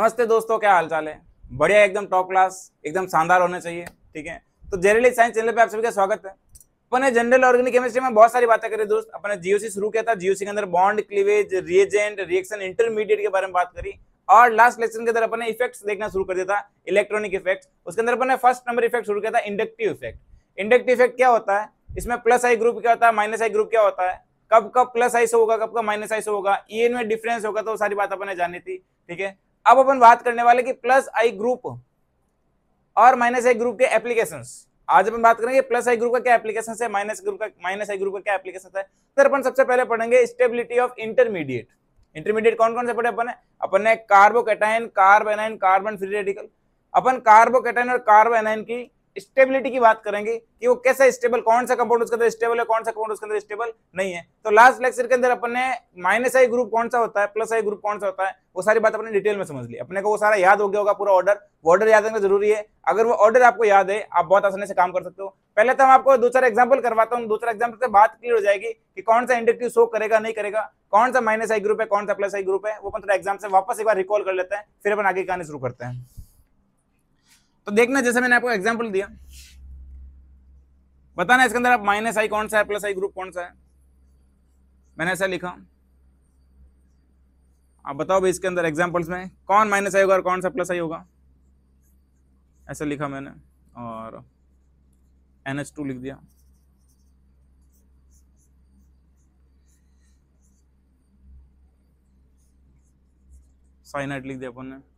नमस्ते दोस्तों, क्या हाल चाल है। बढ़िया, एकदम टॉप क्लास, एकदम शानदार होना चाहिए। ठीक है, तो जनरली साइंस चैनल पे आप सभी का स्वागत है। अपने जनरल ऑर्गेनिक केमिस्ट्री में बहुत सारी बातें करी दोस्त। अपने जीओसी शुरू किया था, जीओसी के अंदर bond, cleavage, reagent, reaction, intermediate के बारे में बात करी। और लास्ट लेक्चर के अंदर अपने इफेक्ट्स देखना शुरू कर दिया था, इलेक्ट्रॉनिक इफेक्ट्स। उसके अंदर अपने फर्स्ट नंबर इफेक्ट शुरू किया था, इंडक्टिव इफेक्ट। इंडक्टिव इफेक्ट क्या होता है, इसमें प्लस आई ग्रुप क्या होता है, माइनस आई ग्रुप क्या होता है, कब कब प्लस आई से होगा, कब कब माइनस आई से होगा, ई में डिफरेंस होगा, तो सारी बात अपने जानी थी। ठीक है, अब अपन बात करने वाले कि प्लस आई ग्रुप और माइनस आई ग्रुप के एप्लीकेशंस। आज अपन बात करेंगे प्लस आई ग्रुप का क्या एप्लीकेशन है, माइनस आई ग्रुप का क्या एप्लीकेशन है। तो अपन सबसे पहले पढ़ेंगे स्टेबिलिटी ऑफ इंटरमीडिएट। इंटरमीडिएट कौन कौन से पढ़े अपन ने carbocation, carb anion, carbon free radical. अपन कार्बोकैटायन और कार्ब एनायन की स्टेबिलिटी की बात करेंगे कि वो कैसा स्टेबल, कौन सा कंपाउंड उसके अंदर स्टेबल है, कौन सा कंपाउंड उसके अंदर स्टेबल नहीं है। तो लास्ट लेक्चर के अंदर अपन ने माइनस आई ग्रुप कौन सा होता है, प्लस आई ग्रुप कौन सा होता है, वो सारी बात अपने डिटेल में समझ ली। अपने को वो सारा याद हो गया होगा, पूरा ऑर्डर। वो ऑर्डर याद रखना जरूरी है। अगर वो ऑर्डर आपको याद है, आप बहुत आसानी से काम कर सकते हो। पहले तो मैं आपको दूसरा एग्जाम्पल करवाता हूँ। दूसरा एग्जाम्पल से बात क्लियर हो जाएगी कि कौन सा इंडक्टिव शो करेगा, नहीं करेगा, कौन सा माइनस आई ग्रुप है, कौन सा प्लस आई ग्रुप है। वो अपन थोड़ा एग्जाम से वापस एक बार रिकॉल कर लेते हैं, फिर अपन आगे कहानी शुरू करते हैं। तो देखना, जैसे मैंने आपको एग्जाम्पल दिया, बताना इसके अंदर आप माइनस आई कौन सा है, प्लस आई ग्रुप कौन सा है। मैंने ऐसा लिखा, आप बताओ भाई इसके अंदर एग्जांपल्स में कौन माइनस आई होगा और कौन सा प्लस आई होगा। ऐसा लिखा मैंने और NH2 लिख दिया। साइनाइड लिख दिया अपन ने।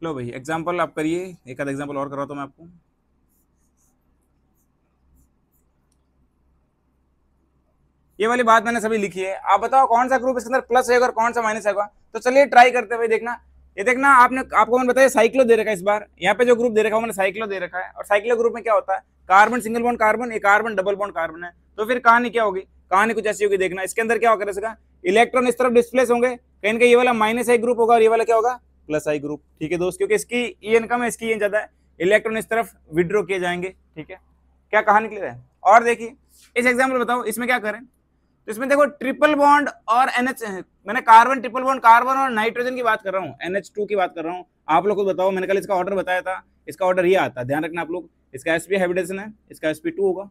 लो भाई एग्जाम्पल आप करिए, एक आध एग्जाम्पल और करवाता हूं मैं आपको। ये वाली बात मैंने सभी लिखी है। आप बताओ कौन सा ग्रुप इसके अंदर प्लस है और कौन सा माइनस होगा। तो चलिए ट्राई करते हुए देखना। ये देखना, आपको मैंने बताया साइक्लो दे रखा है। इस बार यहाँ पे जो ग्रुप दे रखा है मैंने साइक्लो दे रखा है। और साइक्लो ग्रुप में क्या होता है, कार्बन सिंगल बॉन्ड कार्बन, एक कार्बन डबल बॉन्ड कार्बन है। तो फिर कहानी क्या होगी, कहानी कुछ ऐसी होगी। देखना इसके अंदर क्या होगा, इसका इलेक्ट्रॉन इस तरफ डिस्प्लेस होंगे, कहीं ना कहीं ये वाला माइनस आई ग्रुप होगा और ये वाला क्या होगा, प्लस आई ग्रुप। ठीक है दोस्त, क्योंकि इसकी EN कम है, इसकी EN ज्यादा है। इलेक्ट्रॉन इस तरफ विड्रॉ किए जाएंगे। ठीक है, क्या कहानी क्लियर है। और देखिए इस एग्जाम्पल बताओ, इसमें क्या करें। तो इसमें देखो ट्रिपल बॉन्ड और NH, मैंने कार्बन ट्रिपल बॉन्ड कार्बन और नाइट्रोजन की बात कर रहा हूँ, NH2 की बात कर रहा हूँ। आप लोग खुद बताओ, मैंने कल इसका ऑर्डर बताया था। इसका ऑर्डर ये आता है, ध्यान रखना आप लोग। इसका sp हाइब्रिडेशन है, इसका sp2 होगा।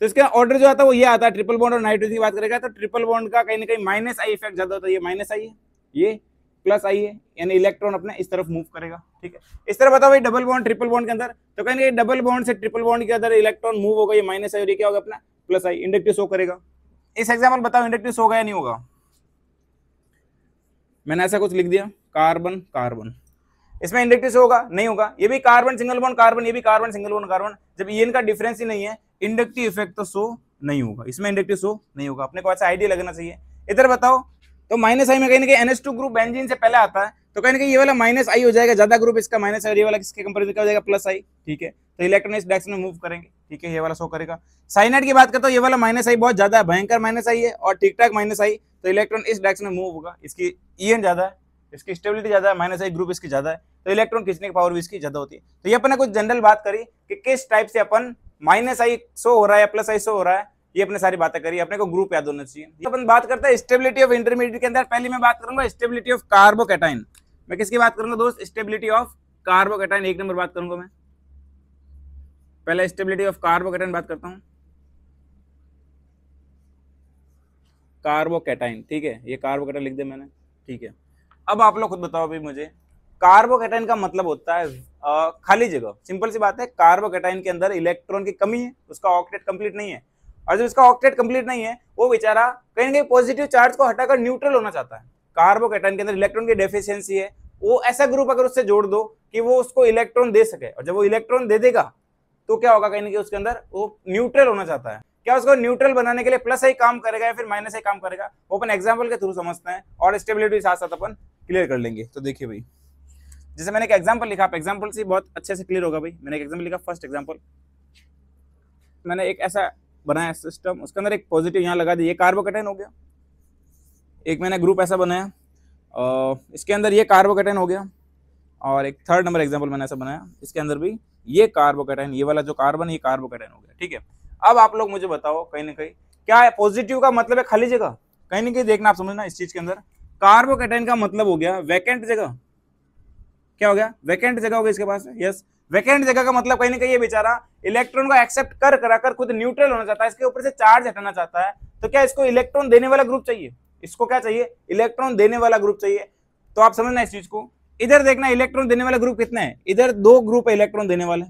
तो इसका ऑर्डर जो आता है वो ये आता है, ट्रिपल बॉन्ड और नाइट्रोजन की बात करेगा तो ट्रिपल बॉन्ड का कहीं ना कहीं माइनस आई इफेक्ट ज्यादा होता है। ये माइनस आई है, ये प्लस आई है, यानी इलेक्ट्रॉन अपने इस तरफ मूव करेगा। ठीक है, इस तरह बताओ भाई डबल बॉन्ड ट्रिपल बॉन्ड के अंदर, तो कहीं ना कहीं डबल बॉन्ड से ट्रिपल बॉन्ड के अंदर इलेक्ट्रॉन मूव होगा, ये माइनस आई और ये क्या होगा अपना प्लस आई, इंडक्टिव शो करेगा। इस एग्जाम्पल बताओ इंडक्टिव होगा या नहीं होगा। मैंने ऐसा कुछ लिख दिया, कार्बन कार्बन, इसमें इंडक्टिव होगा नहीं होगा। ये भी कार्बन सिंगल बॉन्ड कार्बन, ये भी कार्बन सिंगल बॉन्ड कार्बन। जब EN का डिफरेंस ही नहीं है, इंडक्टिव इफेक्ट तो शो नहीं होगा, इसमें इंडक्टिव शो नहीं होगा। अपने को ऐसा आइडिया लगना चाहिए। इधर बताओ, तो माइनस आई में कहीं ना कहीं NH2 ग्रुप बेंजीन से पहले आता है, तो कहीं ना कहीं ये वाला माइनस आई हो जाएगा, ज्यादा ग्रुप इसका माइनस आई, ये वाला किसके कंपैरिजन क्या हो जाएगा, प्लस आई। ठीक है, तो इलेक्ट्रॉन इस डायरेक्शन में मूव करेंगे। ठीक है, ये वाला शो करेगा। साइनाइड की बात करते हो, ये वाला माइनस आई बहुत ज्यादा है, भयंकर माइनस आई है और ठीक ठाक माइनस आई, तो इलेक्ट्रॉन इस डायरेक्शन में मूव होगा। इसकी EN ज्यादा है, इसकी स्टेबिलिटी ज्यादा है, माइनस आई ग्रुप इसकी ज्यादा है, तो इलेक्ट्रॉन खींचने की पावर भी इसकी ज्यादा होती है। तो ये अपन ने कुछ जनरल बात करी कि किस टाइप से अपन माइनस आई शो हो रहा है या प्लस आई शो हो रहा है, ये अपने सारी बातें करी। अपने को ग्रुप याद होना चाहिए। अपन बात करते हैं स्टेबिलिटी ऑफ इंटरमीडिएट के अंदर। पहले मैं बात करूंगा स्टेबिलिटी ऑफ कार्बोकैटायन। मैं किसकी बात करूंगा दोस्त, स्टेबिलिटी ऑफ कार्बोकैटायन, एक नंबर बात करूंगा मैं। पहले स्टेबिलिटी ऑफ कार्बोकैटायन बात करता हूं, कार्बोकैटायन। ठीक है, ये कार्बोकैटायन लिख दिया मैंने। ठीक है, अब आप लोग खुद बताओ भाई मुझे, कार्बोकैटायन का मतलब होता है खाली जगह। सिंपल सी बात है, कार्बोकैटायन के अंदर इलेक्ट्रॉन की कमी है, उसका ऑक्टेट कंप्लीट नहीं है। और जब इसका ऑक्टेट कंप्लीट नहीं है, वो बेचारा कहीं ना कहीं पॉजिटिव चार्ज को हटाकर न्यूट्रल होना चाहता है। कार्बोकैटायन के अंदर इलेक्ट्रॉन की डेफिशिएंसी है। वो ऐसा ग्रुप अगर उससे जोड़ दो कि वो उसको इलेक्ट्रॉन दे सके, और जब वो इलेक्ट्रॉन दे देगा तो क्या होगा, कहीं ना कहीं उसके अंदर वो न्यूट्रल होना चाहता है। क्या उसको न्यूट्रल बनाने के लिए प्लस आई काम करेगा या फिर माइनस आई काम करेगा, वो अपन एग्जाम्पल के थ्रू समझते हैं और स्टेबिलिटी के साथ साथ अपन क्लियर कर लेंगे। तो देखिए भाई, जैसे मैंने एक एग्जाम्पल लिखा, आप एग्जाम्पल से बहुत अच्छे से क्लियर होगा भाई। मैंने एक एग्जाम्पल लिखा, फर्स्ट एग्जाम्पल मैंने एक ऐसा बनाया सिस्टम, उसके अंदर एक पॉजिटिव यहाँ लगा दिया, ये कार्बोकैटायन हो गया। एक मैंने ग्रुप ऐसा बनाया, इसके अंदर ये कार्बोकैटायन हो गया। और एक थर्ड नंबर एग्जाम्पल मैंने ऐसा बनाया, इसके अंदर भी ये कार्बोकैटायन, ये वाला जो कार्बन, ये कार्बोकैटायन हो गया। ठीक है, अब आप लोग मुझे बताओ कहीं ना कहीं क्या है पॉजिटिव का मतलब है खाली जगह, कहीं ना कहीं देखना आप समझना इस चीज के अंदर। कार्बोकैटायन का मतलब हो गया वैकेंट जगह, क्या हो गया वैकेंट जगह हो गई इसके पास। यस, वैकेंट जगह का मतलब कहीं ना कहीं ये बेचारा इलेक्ट्रॉन को एक्सेप्ट कर कराकर खुद न्यूट्रल होना चाहता है, इसके ऊपर से चार्ज हटाना चाहता है, तो क्या इसको इलेक्ट्रॉन देने वाला ग्रुप चाहिए, इसको क्या चाहिए इलेक्ट्रॉन देने वाला ग्रुप चाहिए। तो आप समझना इस चीज को, इधर देखना इलेक्ट्रॉन देने वाला ग्रुप कितना है, इधर 2 ग्रुप है इलेक्ट्रॉन देने वाले,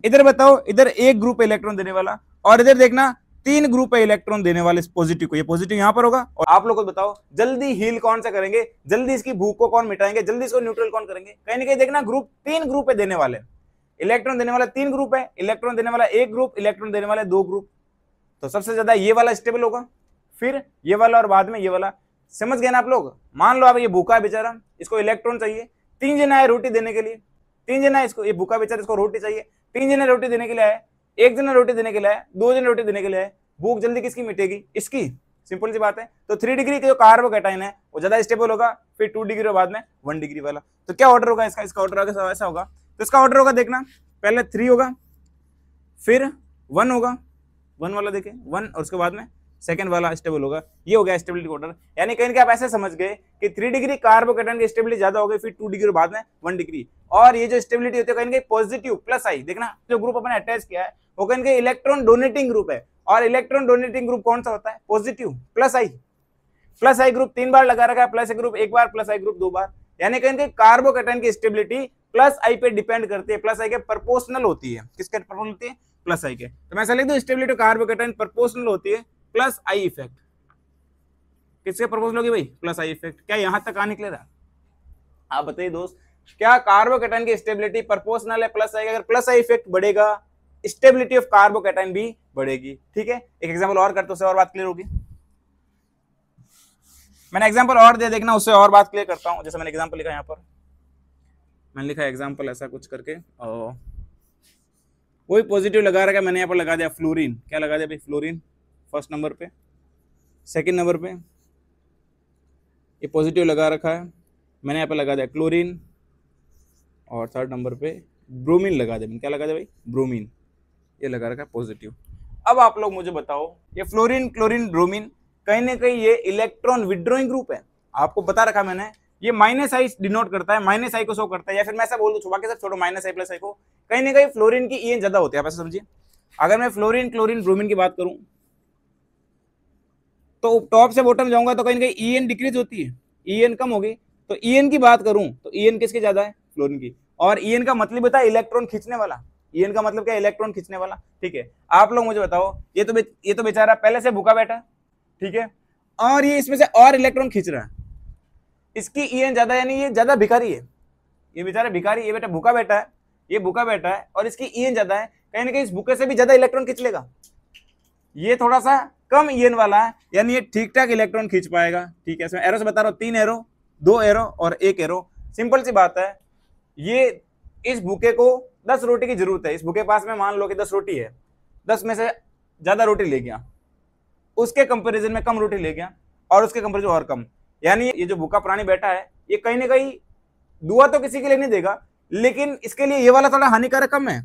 इधर बताओ इधर 1 ग्रुप है इलेक्ट्रॉन देने वाला, और इधर देखना 3 ग्रुप है इलेक्ट्रॉन देने वाले पॉजिटिव को, ये पॉजिटिव यहां पर होगा। और आप लोग को बताओ जल्दी हील कौन सा करेंगे, जल्दी इसकी भूख को कौन मिटाएंगे, जल्दी इसको न्यूट्रल कौन करेंगे। कहीं ना कहीं देखना ग्रुप 3 ग्रुप है देने वाले, इलेक्ट्रॉन देने वाला 3 ग्रुप है, इलेक्ट्रॉन देने वाला 1 ग्रुप, इलेक्ट्रॉन देने वाले 2 ग्रुप, तो सबसे ज्यादा ये वाला स्टेबल होगा, फिर ये वाला और बाद में ये वाला। समझ गए ना आप लोग। मान लो आप ये भूखा है बेचारा, इसको इलेक्ट्रॉन चाहिए, 3 जना है रोटी देने के लिए, 3 जना इसको, ये भूखा बेचारा इसको रोटी चाहिए, 3 जने रोटी देने के लिए आए, 1 जना रोटी देने के लिए आए, 2 जने रोटी देने के लिए आए, भूख जल्दी किसकी मिटेगी, इसकी। सिंपल सी बात है। तो 3 डिग्री का जो कार्बोकैटायन है वो ज्यादा स्टेबल होगा, फिर 2 डिग्री बाद में 1 डिग्री वाला। तो क्या ऑर्डर होगा इसका, इसका ऑर्डर ऐसा होगा, तो इसका ऑर्डर होगा देखना पहले 3 होगा, फिर 1 होगा, 1 वाला देखे 1, और उसके बाद में सेकंड वाला स्टेबल होगा। ये हो गया स्टेबिलिटी ऑर्डर। यानी कहीं कि आप ऐसे समझ गए कि 3 डिग्री कार्बोकैटायन की स्टेबिलिटी ज्यादा हो गई, फिर 2 डिग्री बाद में 1 डिग्री। और ये जो स्टेबिलिटी होती है कहीं पॉजिटिव प्लस आई, देखना जो ग्रुप अपन अटैच किया है वो कहीं इलेक्ट्रॉन डोनेटिंग ग्रुप है, और इलेक्ट्रॉन डोनेटिंग ग्रुप कौन सा होता है पॉजिटिव प्लस आई। प्लस आई ग्रुप 3 बार लगा रखा है, प्लस आई ग्रुप 1 बार, प्लस आई ग्रुप 2 बार। यानी कहीं कार्बोकैटायन की स्टेबिलिटी प्लस आई पे डिपेंड करती है, प्लस आई के प्रोपोर्शनल होती है। किसके प्रोपोर्शनल होती है, प्लस आई के। तो मैं ऐसा लिख दूं स्टेबिलिटी कार्बोकैटायन प्रोपोर्शनल होती है प्लस आई इफेक्ट। किसके प्रोपोर्शनल होगी भाई, प्लस आई इफेक्ट। क्या यहां तक कहां निकलेगा, आप बताइए दोस्त, क्या कार्बोकैटायन की स्टेबिलिटी प्रोपोर्शनल है प्लस आई? अगर प्लस आई इफेक्ट बढ़ेगा स्टेबिलिटी ऑफ कार्बोकैटायन भी बढ़ेगी। ठीक है, एक एग्जांपल और करते, उससे और बात क्लियर होगी। मैंने एग्जांपल और दे देखना, उससे और बात क्लियर करता हूं। जैसे मैंने एग्जांपल लिखा यहां पर, मैंने लिखा एग्जांपल ऐसा कुछ करके, और वही पॉजिटिव लगा रखा है मैंने, यहाँ पर लगा दिया फ्लोरीन। क्या लगा दिया भाई, फ्लोरीन फर्स्ट नंबर पे। सेकंड नंबर पे ये पॉजिटिव लगा रखा है मैंने, यहाँ पे लगा दिया क्लोरीन। और थर्ड नंबर पे ब्रोमीन लगा दिया। क्या लगा दिया भाई, ब्रोमीन, ये लगा रखा है पॉजिटिव। अब आप लोग मुझे बताओ, ये फ्लोरीन क्लोरीन ब्रोमीन कहीं ना कहीं ये इलेक्ट्रॉन विड्रॉइंग ग्रुप है। आपको बता रखा मैंने, ये माइनस आई डिनोट करता है, माइनस आई को शो करता है, या फिर मैं ऐसा बोल दूं बाकी सब छोड़ो, माइनस आई प्लस आई को। कहीं ना कहीं फ्लोरीन की ईएन ज्यादा होती है, आप ऐसा समझिए। अगर मैं फ्लोरीन क्लोरीन ब्रोमीन की बात करूं तो टॉप से बॉटम जाऊंगा तो कहीं ना कहीं ईएन डिक्रीज होती है, ईएन कम होगी। तो ईएन की बात करूं तो ईएन किसकी ज्यादा है, फ्लोरीन की। और ईएन का मतलब बता इलेक्ट्रॉन खींचने वाला, ईएन का मतलब क्या, इलेक्ट्रॉन खींचने वाला। ठीक है, आप लोग मुझे बताओ, ये तो बेचारा पहले से भूखा बैठा, ठीक है, और ये इसमें से और इलेक्ट्रॉन खींच रहा है, इसकी ईएन ज्यादा, यानी ये ज्यादा भिखारी है, ये बेचारा भिखारी, ये बेटा भूखा बैठा है, ये भूखा बैठा है और इसकी ईएन ज्यादा है, कहीं ना कहीं इस भूखे से भी ज्यादा इलेक्ट्रॉन खींच लेगा। ये थोड़ा सा कम ईएन वाला है, यानी ये ठीक ठाक इलेक्ट्रॉन खींच पाएगा। ठीक है, इसमें एरो से बता रहा हूं, 3 एरो, 2 एरो और 1 एरो। सिंपल सी बात है, ये इस भूखे को 10 रोटी की जरूरत है, इस भूखे पास में मान लो कि 10 रोटी है, 10 में से ज्यादा रोटी ले गया, उसके कंपैरिजन में कम रोटी ले गया, और उसके कंपैरिजन और कम। यानी ये जो भूखा प्राणी बैठा है ये कहीं ना कहीं दुआ तो किसी के लिए नहीं देगा, लेकिन इसके लिए ये वाला थोड़ा हानिकारक कम है।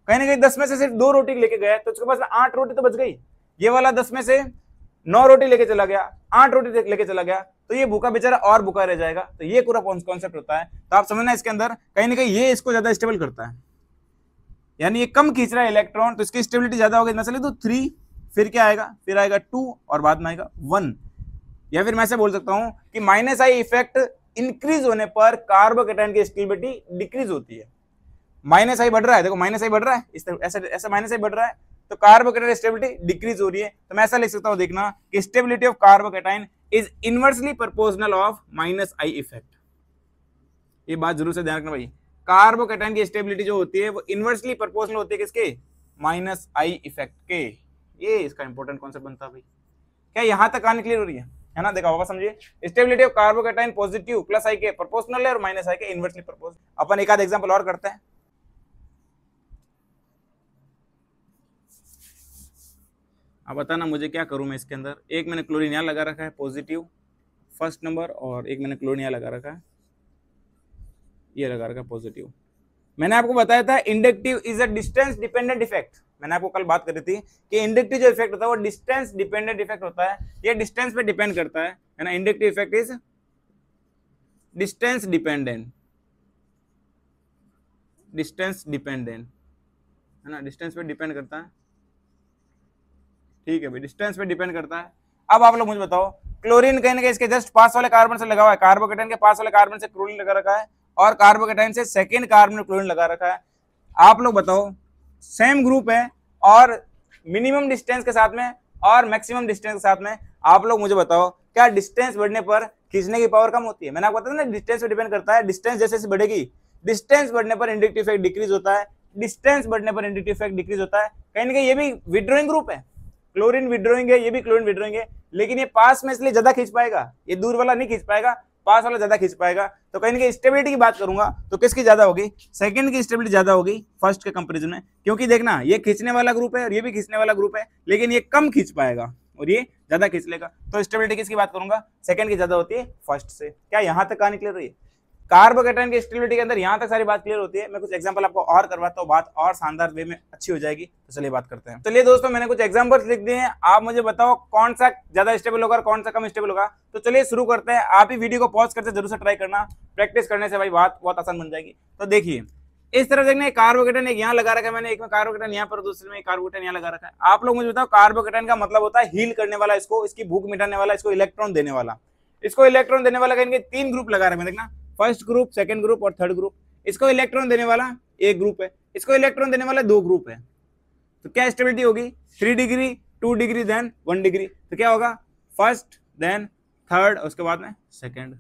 कहीं ना कहीं 10 में से सिर्फ 2 रोटी लेके गया तो उसके पास 8 रोटी तो बच गई, ये वाला 10 में से 9 रोटी लेके चला गया, 8 रोटी लेके चला गया, तो ये भूखा बेचारा और भूखा रह जाएगा। तो ये पूरा कॉन्सेप्ट होता है। तो आप समझना इसके अंदर कहीं ना कहीं ये इसको ज्यादा स्टेबल करता है, यानी ये कम खींच रहा है इलेक्ट्रॉन, तो इसकी स्टेबिलिटी ज्यादा होगी। मैं चले तो 3, फिर क्या आएगा, फिर आएगा 2 और बाद में आएगा 1। या फिर मैं ऐसे बोल सकता हूं कि माइनस आई इफेक्ट इंक्रीज होने पर कार्बोकैटायन की स्टेबिलिटी डिक्रीज होती है। माइनस आई बढ़ रहा है, देखो माइनस आई बढ़ रहा है, इस तरह ऐसा माइनस आई बढ़ रहा है, तो कार्बोकैटायन स्टेबिलिटी डिक्रीज हो रही है। तो मैं ऐसा लिख सकता हूं, देखना कि stability of carbocation is inversely proportional of minus I effect. ये बात जरूर से ध्यान रखना भाई, कार्बोकैटायन की स्टेबिलिटी जो होती है वो इनवर्सली प्रोपोर्शनल होती है किसके, माइनस आई इफेक्ट के। ये इसका इंपॉर्टेंट कॉन्सेप्ट बनता है भाई। क्या यहां तक कहानी क्लियर हो रही है ना? देखो वापस समझिए, stability of carbocation positive plus I के प्रोपोर्शनल है और माइनस आई के इनवर्सली प्रोपोर्शनल। अपन एक आध एग्जांपल और करते हैं। अब बताना मुझे क्या करूं मैं इसके अंदर। एक मैंने क्लोरीन यहां लगा रखा है पॉजिटिव फर्स्ट नंबर, और एक मैंने क्लोरीन यहां लगा रखा है, ये लगा रखा है पॉजिटिव। मैंने आपको बताया था inductive is a distance dependent effect. मैंने आपको कल बात करी थी कि इंडक्टिव जो इफेक्ट होता है वो डिस्टेंस डिपेंडेंट इफेक्ट होता है, ये डिस्टेंस पे डिपेंड करता है ना। Inductive effect is distance dependent, distance dependent है ना, डिस्टेंस पे डिपेंड करता है। ठीक है भाई, डिस्टेंस पे डिपेंड करता है। अब आप लोग मुझे बताओ, क्लोरीन कहीं ना कहीं इसके जस्ट पास वाले कार्बन से लगा हुआ है, कार्बोकेटाइन के पास वाले कार्बन से क्लोरीन लगा रखा है और कार्बोकेटाइन से सेकेंड कार्बन में क्लोरीन लगा रखा है। आप लोग बताओ, सेम ग्रुप है और मिनिमम डिस्टेंस के साथ में और मैक्सिमम डिस्टेंस के साथ में, आप लोग मुझे बताओ क्या डिस्टेंस बढ़ने पर खींचने की पावर कम होती है? मैंने आपको बताया ना डिस्टेंस पे डिपेंड करता है, डिस्टेंस जैसे जैसे बढ़ेगी डिस्टेंस बढ़ने पर इंडक्टिव इफेक्ट डिक्रीज होता है, डिस्टेंस बढ़ने पर इंडक्टिव इफेक्ट डिक्रीज होता है। कहीं ना कहीं ये भी विड्रॉइंग ग्रुप है, क्लोरीन विड्रॉइंग है, ये भी क्लोरीन विड्रॉइंग है, लेकिन ये पास में इसलिए ज्यादा खींच पाएगा, ये दूर वाला नहीं खींच पाएगा, पास वाला ज्यादा खींच पाएगा। तो कहीं ना कहीं स्टेबिलिटी की बात करूंगा तो किसकी ज्यादा होगी? सेकंड की स्टेबिलिटी ज्यादा होगी फर्स्ट के कंपैरिजन में, क्योंकि देखना ये खींचने वाला ग्रुप है और ये भी खींचने वाला ग्रुप है, लेकिन ये कम खींच पाएगा और ये ज्यादा खींच लेगा। तो स्टेबिलिटी किसकी बात करूंगा? सेकंड की ज्यादा होती है फर्स्ट से। क्या यहां तक कहानी क्लियर हुई? कार्बोकेटाइन की स्टेबिलिटी के अंदर यहां तक सारी बात क्लियर होती है। मैं कुछ एग्जांपल आपको और करवाता हूं, बात और शानदार वे में अच्छी हो जाएगी। तो चलिए बात करते हैं। चलिए दोस्तों, मैंने कुछ एग्जांपल्स लिख दिए हैं, आप मुझे बताओ कौन सा ज्यादा स्टेबल होगा और कौन सा कम स्टेबल होगा। तो चलिए शुरू करते हैं। आप ही वीडियो को पॉज करके जरूर से ट्राई करना, प्रैक्टिस करने से भाई बात बहुत आसान बन जाएगी। तो देखिए, इस तरह देखने कार्बोकेटाइन एक यहाँ लगा रखा है मैंने, एक में कार्बोकेटाइन यहाँ पर, दूसरे में कार्बोकेटाइन यहाँ लगा रखा है। आप लोग मुझे बताओ, कार्बोकेटाइन का मतलब होता है हील करने वाला, इसको, इसकी भूख मिटाने वाला, इसको इलेक्ट्रॉन देने वाला। इसको इलेक्ट्रॉन देने वाला कहेंगे, तीन ग्रुप लगा रहे हैं देखना, फर्स्ट ग्रुप, सेकंड ग्रुप और थर्ड ग्रुप। इसको इलेक्ट्रॉन देने वाला एक ग्रुप है, इसको इलेक्ट्रॉन देने वाला दो ग्रुप है। तो क्या स्टेबिलिटी होगी? 3 डिग्री, 2 डिग्री, देन 1 डिग्री। तो क्या होगा? फर्स्ट, देन थर्ड, उसके बाद में सेकंड।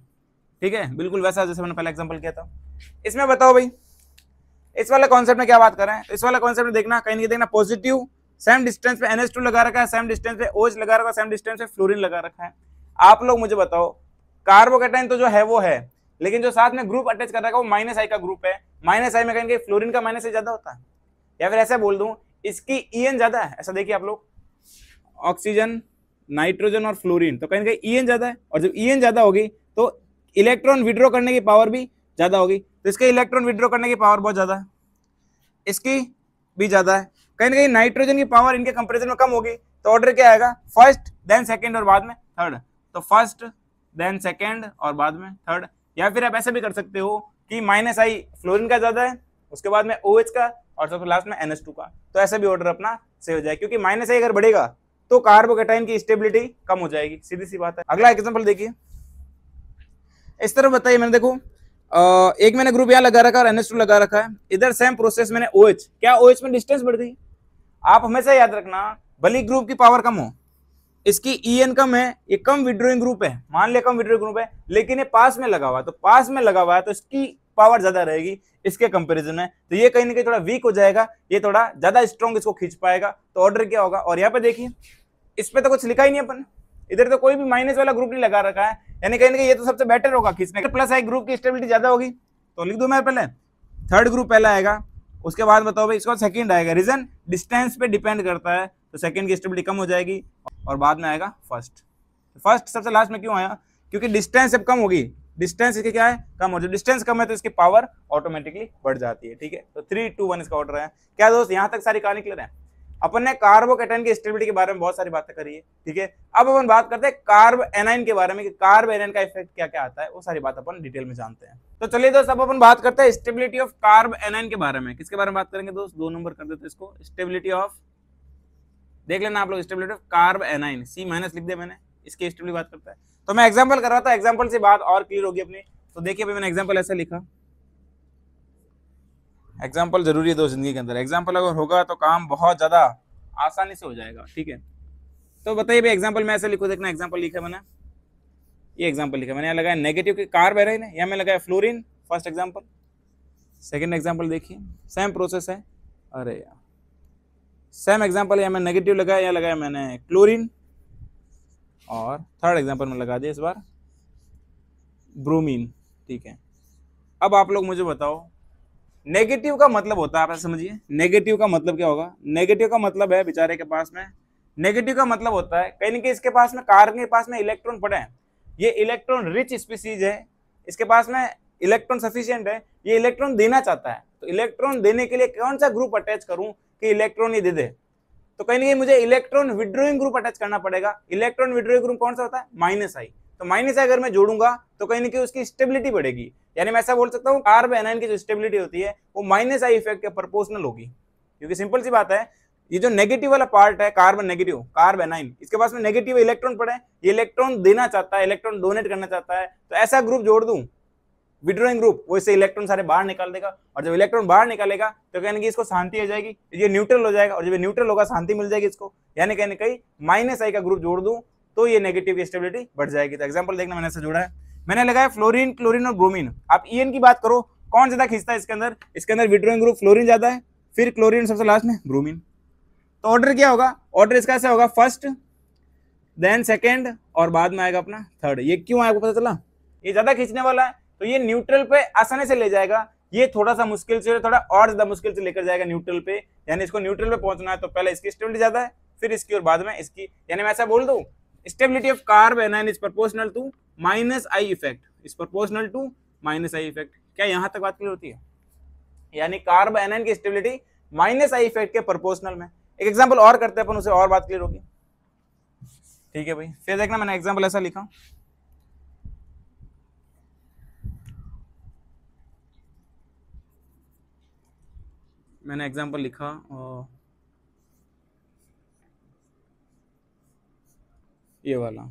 ठीक है, बिल्कुल वैसा जैसे मैंने पहले एग्जांपल किया था। इसमें बताओ भाई, इस वाले कॉन्सेप्ट में क्या बात कर रहे हैं? इस वाले कॉन्सेप्ट में देखना, कहीं नहीं देखना, पॉजिटिव सेम डिस्टेंस पे NH2 लगा रखा है, सेम डिस्टेंस पे OH लगा रखा है, सेम डिस्टेंस पे फ्लोरीन लगा रखा है। आप लोग मुझे बताओ, कार्बोकेटाइन तो जो है वो है, लेकिन जो साथ में ग्रुप अटैच कर रखा है वो -I का ग्रुप है। -I में कहेंगे फ्लोरीन का -I ज्यादा होता है, या फिर ऐसा बोल दूं इसकी EN ज्यादा है। ऐसा देखिए आप लोग, ऑक्सीजन, नाइट्रोजन और फ्लोरीन, तो कहीं EN ज्यादा है, और जब EN ज्यादा होगी तो इलेक्ट्रॉन विड्रॉ करने की पावर भी ज्यादा होगी। तो इसके इलेक्ट्रॉन विड्रॉ करने की पावर बहुत ज्यादा है, इसकी भी ज्यादा है। कहीं ना कहीं नाइट्रोजन की पावर इनके कंपैरिजन में कम होगी। तो ऑर्डर क्या आएगा? फर्स्ट, देन सेकंड और बाद में थर्ड। तो फर्स्ट, देन सेकंड और बाद में थर्ड। या फिर आप ऐसे भी कर सकते हो कि -I फ्लोरीन का ज्यादा है, उसके बाद में OH का, और सबसे लास्ट में NH2 का। तो ऐसा भी ऑर्डर अपना सही हो जाए, क्योंकि -I अगर बढ़ेगा तो कार्बोकेटाइन की स्टेबिलिटी कम हो जाएगी, सीधी सी बात है। अगला एग्जांपल देखिए, इस तरह बताइए, मैंने देखो एक मैंने ग्रुप यहाँ लगा रखा है और NH2 लगा रखा है, इधर सेम प्रोसेस मैंने OH, क्या OH में डिस्टेंस बढ़ गई? आप हमेशा याद रखना, भले ग्रुप की पावर कम हो, इसकी EN कम है, ये कम विड्रोइंग ग्रुप है, मान लिया कम विड्रोइंग ग्रुप है, लेकिन ये पास में लगा हुआ है, तो पास में लगा हुआ है तो इसकी पावर ज्यादा रहेगी इसके कंपैरिजन में। तो ये कहीं ना कहीं थोड़ा वीक हो जाएगा, ये थोड़ा ज्यादा स्ट्रॉन्ग इसको खींच पाएगा। तो ऑर्डर क्या होगा? और यहाँ पे देखिए, इस पे तो कुछ लिखा ही नहीं अपन, इधर तो कोई भी माइनस वाला ग्रुप नहीं लगा रखा है, यानी कहीं ना कहीं ये तो सबसे बेटर होगा खींचने का। +I ग्रुप की स्टेबिलिटी ज्यादा होगी, तो लिख दूं मैं पहले, थर्ड ग्रुप पहला आएगा, उसके बाद बताओ भाई इसको सेकंड आएगा। रीजन डिस्टेंस पे डिपेंड करता है, तो सेकंड की स्टेबिलिटी कम हो जाएगी, और बाद में आएगा फर्स्ट। फर्स्ट सबसे लास्ट में क्यों आया? क्योंकि डिस्टेंस जब कम होगी, डिस्टेंस इसकी क्या है? कम हो, जब डिस्टेंस कम है तो इसकी पावर ऑटोमेटिकली बढ़ जाती है। ठीक है, तो 3, 2, 1 इसका ऑर्डर है। क्या दोस्त, यहां तक सारी कहानी क्लियर है? अपन ने कार्बोकेटाइन की स्टेबिलिटी के बारे में बहुत सारी बातें करी है। ठीक है, अब अपन बात करते हैं कार्ब एनाइन के बारे में, कि कार्ब एनाइन का इफेक्ट क्या क्या आता है, वो सारी बात अपन डिटेल में जानते हैं। तो चलिए दोस्त, अब अपन बात करते हैं स्टेबिलिटी ऑफ कार्ब एनाइन के बारे में। किसके बारे में बात करेंगे दोस्त? 2 नंबर कर देते इसको, स्टेबिलिटी ऑफ, देख लेना आप लोग, stability of carb A9, C- लिख दिया मैंने, इसकी स्टेबिलिटी बात करता है। तो मैं एग्जाम्पल कर रहा था, एग्जाम्पल से बात और क्लियर होगी अपनी। तो देखिए भाई, मैंने एग्जाम्पल ऐसा लिखा, एग्जाम्पल जरूरी है दोस्त जिंदगी के अंदर, एग्जाम्पल अगर होगा तो काम बहुत ज्यादा आसानी से हो जाएगा। ठीक है, तो बताइए भाई, एग्जांपल में ऐसे लिखो, देखना एग्जांपल लिखा मैंने, ये एग्जांपल लिखा मैंने, यहाँ लगाया नेगेटिव की कार्ब एनाइन है, यहाँ में लगाया fluorine, first example. Second example देखिए, सेम प्रोसेस है, अरे यार सेम एग्जांपल, यहाँ में नेगेटिव लगाया, यहाँ लगाया मैंने क्लोरीन, और थर्ड एग्जांपल में लगा दिया इस बार ब्रोमीन। ठीक है, अब आप लोग मुझे बताओ, नेगेटिव का मतलब होता है, आप समझिए नेगेटिव का मतलब क्या होगा? नेगेटिव का मतलब है बेचारे के पास में, नेगेटिव का मतलब होता है कहीं ना कहीं इसके पास में, कार्बन के पास में इलेक्ट्रॉन पड़े हैं, ये इलेक्ट्रॉन रिच स्पीसीज है, इसके पास में इलेक्ट्रॉन सफिशिएंट है, ये इलेक्ट्रॉन देना चाहता है, तो इलेक्ट्रॉन देने के लिए कौन सा ग्रुप अटैच करूं कि इलेक्ट्रॉन ही दे दे, तो कहीं ना कहीं मुझे इलेक्ट्रॉन विड्रॉइंग ग्रुप अटैच करना पड़ेगा। इलेक्ट्रॉन विड्रॉइंग ग्रुप कौन सा होता है, माइनस आई, तो माइनस आई अगर मैं जोड़ूंगा तो कहीं ना कहीं उसकी स्टेबिलिटी बढ़ेगी, यानी मैं ऐसा बोल सकता हूँ कार्ब एनायन की जो स्टेबिलिटी होती है वो माइनस आई इफेक्ट के प्रोपोर्शनल होगी, क्योंकि सिंपल सी बात है ये जो नेगेटिव वाला पार्ट है कार्बन नेगेटिव, कार्ब एनाइन, इसके पास में नेगेटिव इलेक्ट्रॉन पड़े, ये इलेक्ट्रॉन देना चाहता है, इलेक्ट्रॉन डोनेट करना चाहता है, तो ऐसा ग्रुप जोड़ दूं विड्रॉइंग ग्रुप, वो इससे इलेक्ट्रॉन सारे बाहर निकाल देगा, और जब इलेक्ट्रॉन बाहर निकालेगा तो कहने की इसको शांति हो जाएगी, ये न्यूट्रल हो जाएगा, और जब न्यूट्रल होगा शांति मिल जाएगी इसको, यानी कहने कहीं माइनस आई का ग्रुप जोड़ दूं तो ये नेगेटिव की स्टेबिलिटी बढ़ जाएगी। तो एग्जांपल देखना मैंने ऐसा जोड़ा है, मैंने लगाया फ्लोरीन, क्लोरीन और ब्रोमीन। आप ईएन की बात करो कौन ज्यादा खींचता है इसके अंदर विड्रॉइंग ग्रुप फ्लोरीन ज्यादा है, फिर क्लोरीन सबसे लास्ट में ब्रोमीन। तो ऑर्डर क्या होगा, ऑर्डर इसका ऐसा होगा फर्स्ट देन सेकेंड और बाद में आएगा अपना थर्ड। ये क्यों आएगा पता चला, ये ज्यादा खींचने वाला है तो ये न्यूट्रल पे आसानी से ले जाएगा, ये थोड़ा सा मुश्किल से, थोड़ा और ज्यादा मुश्किल से लेकर जाएगा न्यूट्रल पे, यानी इसको न्यूट्रल पे पहुंचना है तो पहले इसकी स्टेबिलिटी ज्यादा है फिर इसकी और बाद में इसकी, यानी मैं ऐसा बोल दूं stability of carbanion is proportional to minus I effect, is proportional to minus I effect. क्या यहां तक बात क्लियर होती है, यानी कार्ब एनायन की स्टेबिलिटी माइनस आई इफेक्ट के प्रोपोर्शनल में। एक एग्जांपल और करते हैं अपन, उसे और बात क्लियर होगी, ठीक है भाई। फिर देखना मैंने एग्जांपल ऐसा लिखा, मैंने एग्जांपल लिखा ये वाला,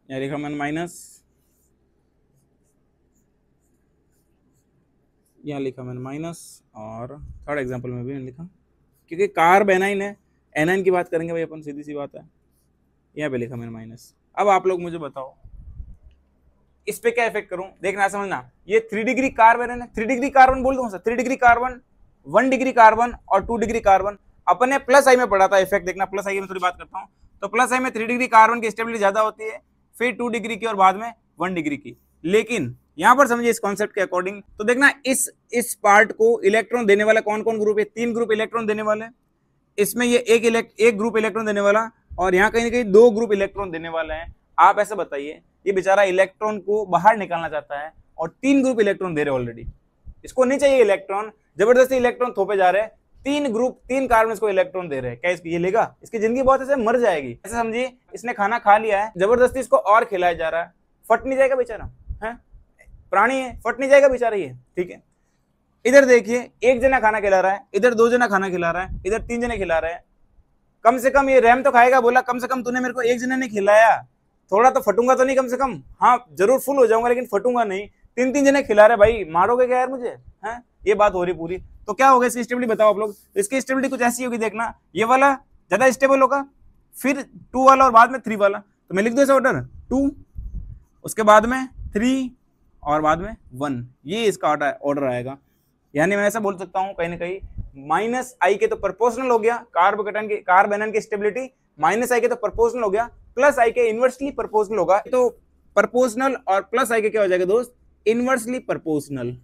यहाँ लिखा मैंने माइनस, यहाँ लिखा मैंने माइनस, और थर्ड एग्जांपल में भी मैंने लिखा, क्योंकि कार्ब एनाइन है, एनाइन की बात करेंगे भाई अपन, सीधी सी बात है, यहाँ पे लिखा मैंने माइनस। अब आप लोग मुझे बताओ इस पे क्या इफेक्ट करूं, देखना समझना, ये 3 डिग्री कार्बन है ना, 3 डिग्री कार्बन बोल दूं, 3 डिग्री कार्बन, 1 डिग्री कार्बन और 2 डिग्री कार्बन, अपने प्लस आई में पढ़ा था इफेक्ट, देखना प्लस आई में थोड़ी बात करता हूँ, तो प्लस आई में 3 डिग्री कार्बन की स्टेबिलिटी ज्यादा होती है, फिर 2 डिग्री की और बाद में 1 डिग्री की। लेकिन यहां पर समझिए इस कॉन्सेप्ट के अकॉर्डिंग, तो देखना इस पार्ट को इलेक्ट्रॉन देने वाला कौन कौन ग्रुप है, 3 ग्रुप इलेक्ट्रॉन देने वाले, इसमें ये एक ग्रुप इलेक्ट्रॉन देने वाला, और यहाँ कहीं ना कहीं 2 ग्रुप इलेक्ट्रॉन देने वाले हैं। आप ऐसे बताइए ये बेचारा इलेक्ट्रॉन को बाहर निकालना चाहता है और 3 ग्रुप इलेक्ट्रॉन दे रहे ऑलरेडी, इसको नहीं चाहिए इलेक्ट्रॉन, जबरदस्ती इलेक्ट्रॉन थोपे जा रहे हैं, 3 कार्बन इसको इलेक्ट्रॉन दे रहे हैं, क्या ये लेगा, इसकी जिंदगी बहुत ऐसे मर जाएगी। ऐसे समझिए इसने खाना खा लिया है, जबरदस्ती इसको और खिलाया जा रहा है, फट नहीं जाएगा बेचारा, है प्राणी है, फट नहीं जाएगा बेचारा ये, ठीक है। इधर देखिए एक जना खाना खिला रहा है, इधर 2 जना खाना खिला रहा है, इधर 3 जने खिला रहे हैं, कम से कम ये रैम तो खाएगा, बोला कम से कम तूने मेरे को 1 जने ने खिलाया, थोड़ा तो फटूंगा तो नहीं कम से कम, हाँ जरूर फुल हो जाऊंगा लेकिन फटूंगा नहीं, 3 जने खिला रहे भाई, मारोगे क्या यार मुझे, है ये बात हो रही पूरी। तो क्या होगा इसकी स्टेबिलिटी बताओ आप लोग, इसकी स्टेबिलिटी कुछ ऐसी होगी, देखना ये वाला ज्यादा स्टेबल होगा, फिर 2 वाला और बाद में 3 वाला, तो मैं लिख दूं ऐसा ऑर्डर 2, उसके बाद में 3 और बाद में 1, ये इसका ऑर्डर आएगा। यानी मैं ऐसा बोल सकता हूं कहीं ना कहीं माइनस आई के तो प्रोपोर्शनल हो गया, कार्ब एनायन की स्टेबिलिटी माइनस आई के तो प्रोपोर्शनल हो गया, प्लस आई के इनवर्सली प्रोपोर्शनल होगा, तो प्रोपोर्शनल और प्लस आई के क्या हो जाएगा दोस्त, इनवर्सली प्रोपोर्शनल।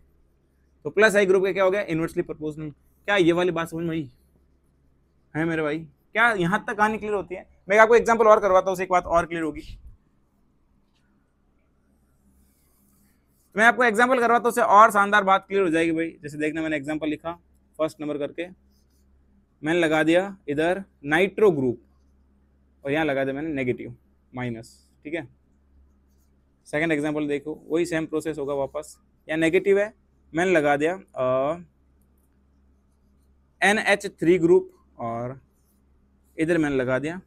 तो प्लस आई ग्रुप का क्या हो गया, इनवर्सली प्रोपोर्शनल। क्या ये वाली बात समझ में आई है मेरे भाई, क्या यहां तक कहानी क्लियर होती है? मैं आपको एग्जांपल और करवाता हूं, उससे एक बात और क्लियर होगी। मैं आपको एग्जांपल करवाता हूं, उससे और शानदार बात क्लियर हो जाएगी भाई। जैसे देखना मैंने एग्जांपल लिखा फर्स्ट नंबर करके, मैंने लगा दिया इधर नाइट्रो ग्रुप और यहाँ लगा दिया मैंने नेगेटिव माइनस, ठीक है। सेकंड एग्जांपल देखो, वही सेम प्रोसेस होगा वापस, यहाँ नेगेटिव है, मैंने लगा दिया NH3 ग्रुप और इधर मैंने लगा दिया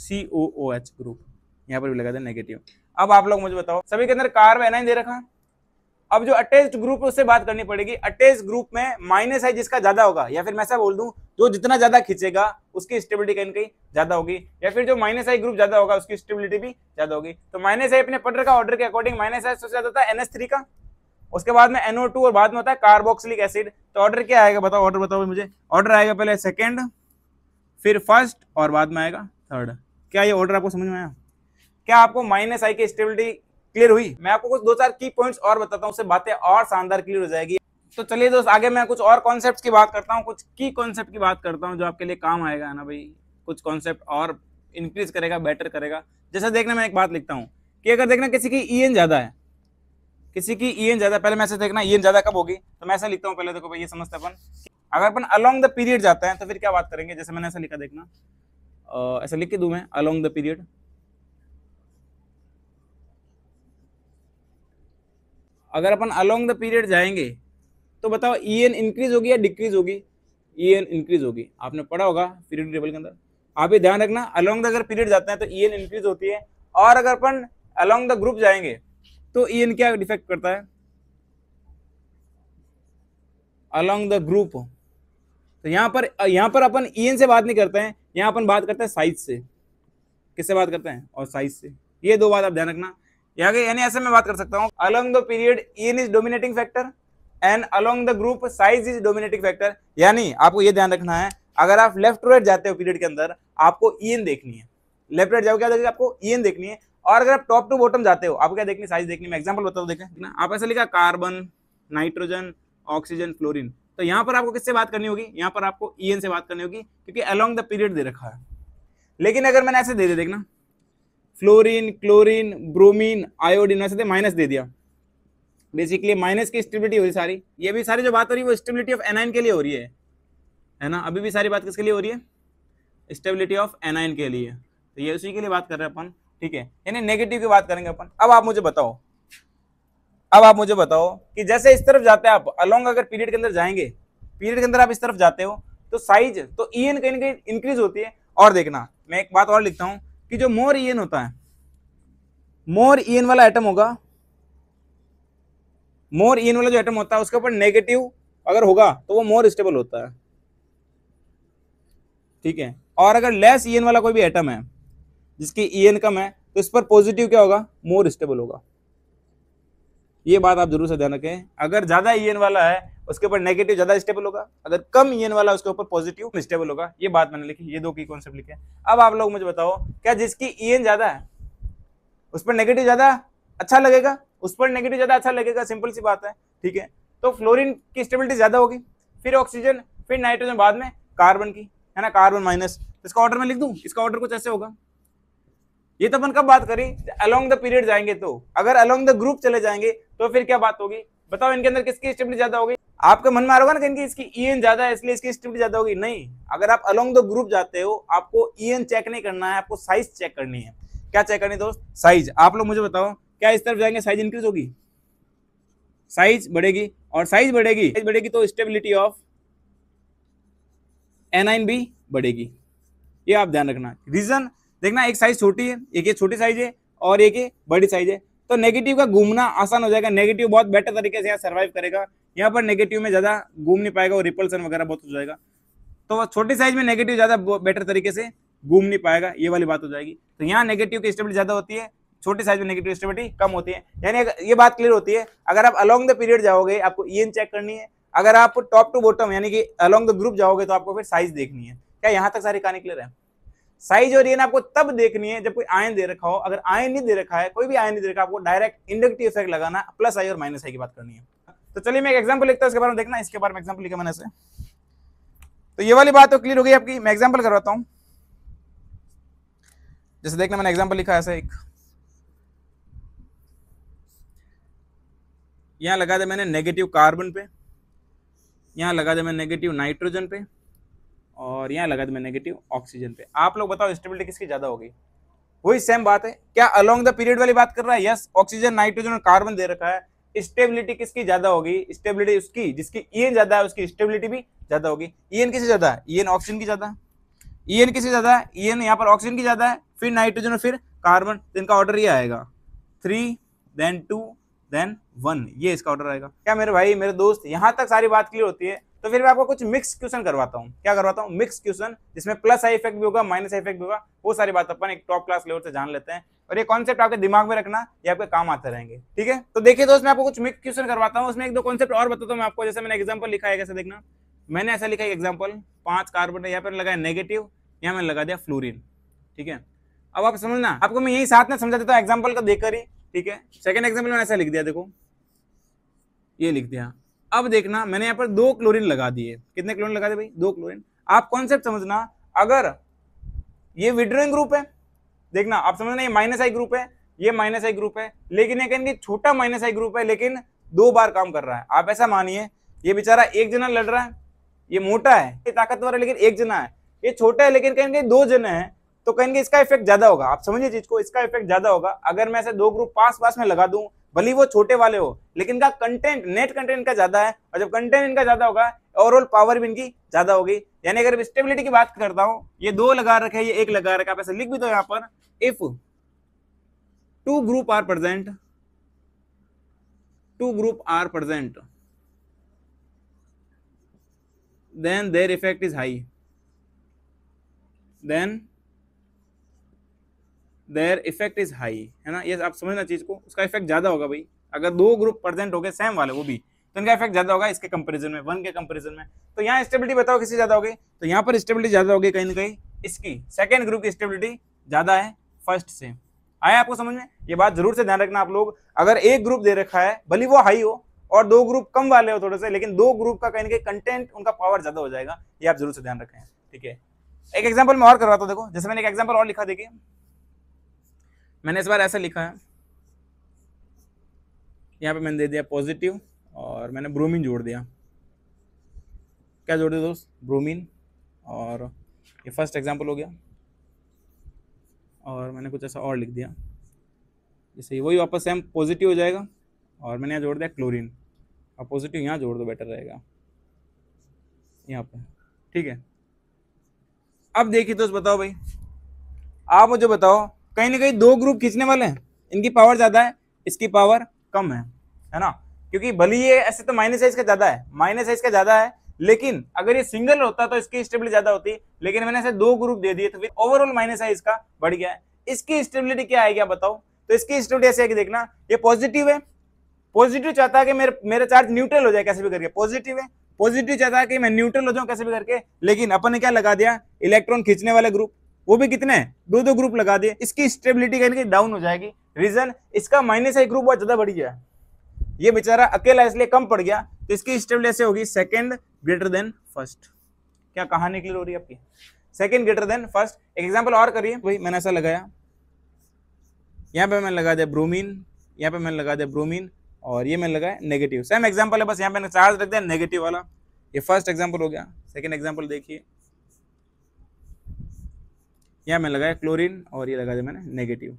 COOH ग्रुप, यहाँ पर भी लगा दिया नेगेटिव। अब आप लोग मुझे बताओ, सभी के अंदर कार्ब एनाइन दे रखा, अब जो अटैच्ड ग्रुप है उससे बात करनी पड़ेगी। अटैच्ड ग्रुप में माइनस आई जिसका ज्यादा होगा, या फिर मैं ऐसा बोल दूं जो जितना ज्यादा खींचेगा उसकी स्टेबिलिटी कहीं कहीं ज्यादा होगी, या फिर जो माइनस आई ग्रुप ज्यादा होगा उसकी स्टेबिलिटी भी ज्यादा होगी। तो माइनस आई अपने पढ़ रखा ऑर्डर के अकॉर्डिंग, माइनस आई सबसे ज्यादा होता है NH3 का, उसके बाद में NO2 और बाद में होता है कार्बोक्सिलिक एसिड। तो ऑर्डर क्या आएगा बताओ, ऑर्डर बताओ मुझे। ऑर्डर आएगा पहले सेकेंड, फिर फर्स्ट और बाद में आएगा थर्ड। क्या ये ऑर्डर आपको समझ में आया? क्या आपको माइनस आई की स्टेबिलिटी क्लियर हुई? मैं आपको कुछ 2-4 की पॉइंट्स और बताता हूँ, उससे बातें और शानदार क्लियर हो जाएगी। तो चलिए दोस्त, आगे मैं कुछ और कॉन्सेप्ट्स की बात करता हूँ, कुछ की कॉन्सेप्ट की बात करता हूँ जो आपके लिए काम आएगा ना भाई, कुछ कॉन्सेप्ट और इंक्रीज करेगा, बेटर करेगा। जैसे देखना मैं एक बात लिखता हूँ कि अगर देखना किसी की EN ज्यादा है, किसी की ईएन ज्यादा, पहले मैं ऐसे देखना ईएन ज्यादा कब होगी, तो मैं ऐसा लिखता हूँ पहले, देखो भाई ये समझते अपन, अगर अपन अलोंग द पीरियड जाते हैं तो फिर क्या बात करेंगे, जैसे मैंने ऐसा लिखा, देखना ऐसा लिख के दूं मैं, अलोंग द पीरियड, अगर अपन अलोंग द पीरियड जाएंगे तो बताओ ईएन इंक्रीज होगी या डिक्रीज होगी, ईएन इंक्रीज होगी, आपने पढ़ा होगा पीरियड टेबल के अंदर। आप ये ध्यान रखना, अलोंग द अगर पीरियड जाते हैं तो ईएन इंक्रीज होती है, और अगर अपन अलोंग द ग्रुप जाएंगे तो ईएन क्या डिफेक्ट करता है, अलोंग द ग्रुप। तो यहाँ पर अपन ईएन से बात नहीं करते हैं, यहाँ अपन बात करते हैं साइज से, किससे बात करते हैं, और साइज से, ये दो बात आप ध्यान रखना। यानी ऐसे मैं बात कर सकता हूँ, along the period EN is dominating factor and along the group size is dominating factor. यानी आपको ये ध्यान रखना है, अगर आप लेफ्ट टू राइट जाते हो पीरियड के अंदर, आपको ईएन देखनी है, लेफ्ट राइट जाओ क्या देखिए, आपको ईएन देखनी है, और अगर आप टॉप टू बॉटम जाते हो आपको क्या देखनी, साइज देखनी। मैं एग्जांपल बताता हूं, देखें ना, आप ऐसा लिखा कार्बन, नाइट्रोजन, ऑक्सीजन, फ्लोरीन, तो यहाँ पर आपको किससे बात करनी होगी, यहाँ पर आपको ईएन से बात करनी होगी, क्योंकि अलोंग द पीरियड दे रखा है। लेकिन अगर मैंने ऐसे दे दिया, देखना फ्लोरीन, क्लोरीन, ब्रोमीन, आयोडीन, ऐसे माइनस दे दिया, बेसिकली माइनस की स्टेबिलिटी हो रही सारी, ये भी सारी जो बात हो रही है वो स्टेबिलिटी ऑफ एनाइन के लिए हो रही है ना, अभी भी सारी बात किसके लिए हो रही है, स्टेबिलिटी ऑफ एनाइन के लिए, तो ये उसी के लिए बात कर रहे हैं अपन, ठीक है, यानी नेगेटिव की बात करेंगे अपन। अब आप मुझे बताओ कि जैसे इस तरफ जाते हैं आप, अलोंग अगर पीरियड के अंदर जाएंगे, पीरियड के अंदर आप इस तरफ जाते हो तो साइज, तो ईएन कहीं ना कहीं इंक्रीज होती है। और देखना, मैं एक बात और लिखता हूं कि जो मोर ईएन होता है, मोर ईएन वाला एटम होगा, मोर ईएन वाला जो एटम होता है उसके ऊपर नेगेटिव अगर होगा तो वो मोर स्टेबल होता है, ठीक है, और अगर लेस ईएन वाला कोई भी एटम है जिसकी ईएन कम है तो इस पर पॉजिटिव क्या होगा, मोर स्टेबल होगा। ये बात आप जरूर से ध्यान रखें, अगर ज्यादा ईएन वाला है उसके ऊपर नेगेटिव ज्यादा स्टेबल होगा, अगर कम ईएन वाला उसके ऊपर पॉजिटिव स्टेबल होगा। ये बात मैंने लिखी, ये दो की कॉन्सेप्ट लिखे। अब आप लोग मुझे बताओ, क्या जिसकी ईएन ज्यादा है उस पर नेगेटिव ज्यादा अच्छा लगेगा, उस पर नेगेटिव ज्यादा अच्छा लगेगा, सिंपल सी बात है, ठीक है। तो फ्लोरीन की स्टेबिलिटी ज्यादा होगी, फिर ऑक्सीजन, फिर नाइट्रोजन, बाद में कार्बन की, है ना, कार्बन माइनस। इसका ऑर्डर मैं लिख दूं, इसका ऑर्डर कुछ ऐसे होगा। ये तो अपन कब बात करी, अलोंग द पीरियड जाएंगे, तो अगर अलोंग द ग्रुप चले जाएंगे तो फिर क्या बात होगी, बताओ इनके अंदर किसकी स्टेबिलिटी ज्यादा होगी। आपके मन में आ रहा होगा ना कि इनकी इसकी ईएन ज्यादा है इसलिए इसकी स्टेबिलिटी ज्यादा होगी, नहीं, अगर आप अलोंग द ग्रुप जाते हो आपको ईएन चेक नहीं करना है, आपको साइज चेक करनी है। क्या चेक करनी है दोस्त, साइज। आप लोग मुझे बताओ, क्या इस तरफ जाएंगे साइज इंक्रीज होगी, साइज बढ़ेगी, और साइज बढ़ेगी तो स्टेबिलिटी ऑफ एनाइन भी बढ़ेगी। ये आप ध्यान रखना। रीजन देखना, एक साइज छोटी है, एक ये छोटी साइज है और एक ये बड़ी साइज है, तो नेगेटिव का घूमना आसान हो जाएगा, नेगेटिव बहुत बेटर तरीके से यहाँ सर्वाइव करेगा। यहाँ पर नेगेटिव में ज्यादा घूम नहीं पाएगा और रिपल्सन वगैरह बहुत हो जाएगा, तो छोटी साइज में नेगेटिव ज्यादा बेटर तरीके से घूम नहीं पाएगा, ये वाली बात हो जाएगी। तो यहाँ नेगेटिव की स्टेबिलिटी ज्यादा होती है, छोटी साइज में नेगेटिव स्टेबिलिटी कम होती है। यानी ये बात क्लियर होती है, अगर आप अलोंग द पीरियड जाओगे आपको ईएन चेक करनी है, अगर आप टॉप टू बॉटम यानी कि अलोंग द ग्रुप जाओगे तो आपको फिर साइज देखनी है। क्या यहाँ तक सारी कहानी क्लियर है? साइज और ईएन आपको तब देखनी है जब कोई आयन दे रखा हो, अगर आयन नहीं दे रखा है, कोई भी आयन नहीं दे रखा, आपको डायरेक्ट इंडक्टिव इफेक्ट लगाना, प्लस आई और माइनस आई की बात करनी है। तो चलिए मैं एक एग्जांपल लिखता हूं, इसके बारे में देखना, इसके बारे में एग्जांपल लिखा मैंने ऐसे, तो ये वाली बात तो क्लियर हो गई आपकी। मैं एग्जांपल करवाता हूं, जैसे देखना मैंने एग्जांपल लिखा है ऐसे, एक यहां लगा दे मैंने नेगेटिव कार्बन पे, यहां लगा दे मैंने नेगेटिव नाइट्रोजन पे, और यहाँ लगा दे मैं नेगेटिव ऑक्सीजन पे। आप लोग बताओ स्टेबिलिटी किसकी ज्यादा होगी? वही सेम बात है, क्या अलोंग द पीरियड वाली बात कर रहा है? यस, ऑक्सीजन, नाइट्रोजन और कार्बन दे रखा है, स्टेबिलिटी किसकी ज्यादा होगी? स्टेबिलिटी उसकी जिसकी ईएन ज्यादा है उसकी स्टेबिलिटी भी ज्यादा होगी। ईएन किससे ज्यादा है? ईएन ऑक्सीजन की ज्यादा है। ईएन किससे ज्यादा है? ईएन यहाँ पर ऑक्सीजन की ज्यादा है, फिर नाइट्रोजन और फिर कार्बन, तो इनका ऑर्डर ये आएगा 3 then 2 then 1, ये इसका ऑर्डर आएगा। क्या मेरे भाई मेरे दोस्त, यहाँ तक सारी बात क्लियर होती है? तो फिर मैं आपको कुछ मिक्स क्वेश्चन करवाता हूँ। क्या करवाता हूँ? मिक्स क्वेश्चन, जिसमें प्लस आई इफेक्ट भी होगा, माइनस आई इफेक्ट भी होगा, वो सारी बात अपन एक टॉप क्लास लेवल से जान लेते हैं, और ये कॉन्सेप्ट आपके दिमाग में रखना, ये आपके काम आते रहेंगे, ठीक है। तो देखिए दोस्त, मैं आपको कुछ मिक्स क्वेश्चन करवाता हूँ, उसमें एक दो कॉन्सेप्ट और बताता हूँ मैं आपको। जैसे मैंने एग्जाम्पल लिखा है, कैसे देखना, मैंने ऐसा लिखा है एग्जाम्पल, 5 कार्बन है, यहाँ पर लगा है नेगेटिव, यहाँ मैंने लगा दिया फ्लोरीन, ठीक है। अब आप समझना, आपको मैं यही साथ में समझा देता हूँ एग्जाम्पल का देकर ही, ठीक है। सेकंड एग्जाम्पल मैंने ऐसा लिख दिया, देखो ये लिख दिया। अब देखना, मैंने यहाँ पर 2 क्लोरीन लगा दिए। कितने क्लोरीन लगा दिए भाई? 2 क्लोरीन। आप कॉन्सेप्ट समझना, अगर ये विड्रोइंग ग्रुप है, देखना आप समझना, ये माइनस आई ग्रुप है, ये माइनस आई ग्रुप है, लेकिन ये कहेंगे छोटा माइनस आई ग्रुप है, लेकिन 2 बार काम कर रहा है। आप ऐसा मानिए ये बेचारा एक जना लड़ रहा है, ये मोटा है, ये ताकतवर है, लेकिन एक जना है, ये छोटा है लेकिन कहेंगे 2 जने हैं, तो कहेंगे इसका इफेक्ट ज्यादा होगा। आप समझिए चीज को, इसका इफेक्ट ज्यादा होगा अगर मैं ऐसे 2 ग्रुप पास पास में लगा दूं, भले वो छोटे वाले हो, लेकिन इनका कंटेंट, नेट कंटेंट इनका ज्यादा है, और जब कंटेंट इनका ज्यादा होगा ओवरऑल पावर भी इनकी ज्यादा होगी। यानी अगर स्टेबिलिटी की बात करता हूं, ये 2 लगा रखे है, ये 1 लगा रखा है, आप ऐसे लिख भी दो यहां पर, if 2 group are present, 2 group are present, then their effect is high, then their effect is high, है ना। ये आप समझना चीज को, उसका इफेक्ट ज्यादा होगा भाई। अगर 2 ग्रुप प्रेजेंट हो गए सेम वाले वो भी, तो इनका इफेक्ट ज्यादा होगा इसके कंपैरिजन में, 1 के कंपैरिजन में। तो यहाँ स्टेबिलिटी बताओ किससे ज्यादा होगी, तो यहाँ पर स्टेबिलिटी ज्यादा होगी कहीं ना कहीं इसकी, सेकेंड ग्रुप की स्टेबिलिटी ज्यादा है फर्स्ट से। आया आपको समझ में? ये बात जरूर से ध्यान रखना आप लोग। अगर एक ग्रुप दे रखा है, भले वो हाई हो, और 2 ग्रुप कम वाले हो थोड़े से, लेकिन 2 ग्रुप का कहीं ना कहीं कंटेंट, उनका पावर ज्यादा हो जाएगा, ये आप जरूर से ध्यान रखें। ठीक है, एक एग्जांपल मैं और करवाता हूं। देखो, जैसे मैंने एक एग्जांपल और लिखा, देखिए मैंने इस बार ऐसा लिखा है, यहाँ पे मैंने दे दिया पॉजिटिव और मैंने ब्रोमीन जोड़ दिया। क्या जोड़ दिया दोस्त? ब्रोमीन। और ये फर्स्ट एग्जांपल हो गया, और मैंने कुछ ऐसा और लिख दिया, जैसे वही वापस सेम पॉजिटिव हो जाएगा, और मैंने यहाँ जोड़ दिया क्लोरीन, और पॉजिटिव यहाँ जोड़ दो, बेटर रहेगा यहाँ पे। ठीक है, अब देखिए दोस्त, बताओ भाई, आप मुझे बताओ, कहीं ना कहीं 2 ग्रुप खींचने वाले हैं, इनकी पावर ज्यादा है, इसकी पावर कम है ना। क्योंकि भले ये ऐसे तो माइनस साइज का ज्यादा है, माइनस साइज का ज्यादा है, लेकिन अगर ये सिंगल होता तो इसकी स्टेबिलिटी ज्यादा होती, लेकिन मैंने ऐसे 2 ग्रुप दे दिए, तो फिर ओवरऑल माइनस साइज का बढ़ गया है। इसकी स्टेबिलिटी क्या आएगी बताओ? तो इसकी स्टेबिलिटी ऐसे आएगी, देखना, ये पॉजिटिव है, पॉजिटिव चाहता है कि मेरा चार्ज न्यूट्रल हो जाए कैसे भी करके, पॉजिटिव है, पॉजिटिव चाहता है कि मैं न्यूट्रल हो जाऊं कैसे भी करके, लेकिन अपन ने क्या लगा दिया, इलेक्ट्रॉन खींचने वाले ग्रुप, वो भी कितने, 2 ग्रुप लगा दिए, इसकी स्टेबिलिटी कहीं डाउन हो जाएगी। रीजन, इसका माइनस आई ग्रुप बहुत ज्यादा बढ़ गया, ये बेचारा अकेला इसलिए कम पड़ गया, तो इसकी स्टेबिलिटी ऐसे होगी, सेकंड ग्रेटर देन फर्स्ट। क्या कहानी क्लियर हो रही है आपकी? Second greater than first. एक एग्जांपल और करिए भाई, मैंने ऐसा लगाया, यहाँ पे मैंने लगा दिया ब्रोमीन, यहाँ पे मैंने लगा दिया ब्रोमीन, और ये मैंने लगाया नेगेटिव। सेम एग्जांपल है, बस यहाँ पे मैंने चार्ज रख दिया नेगेटिव वाला। ये फर्स्ट एग्जांपल हो गया। सेकंड एग्जांपल देखिए, यहाँ मैंने लगाया क्लोरीन, और ये लगा दिया मैंने नेगेटिव।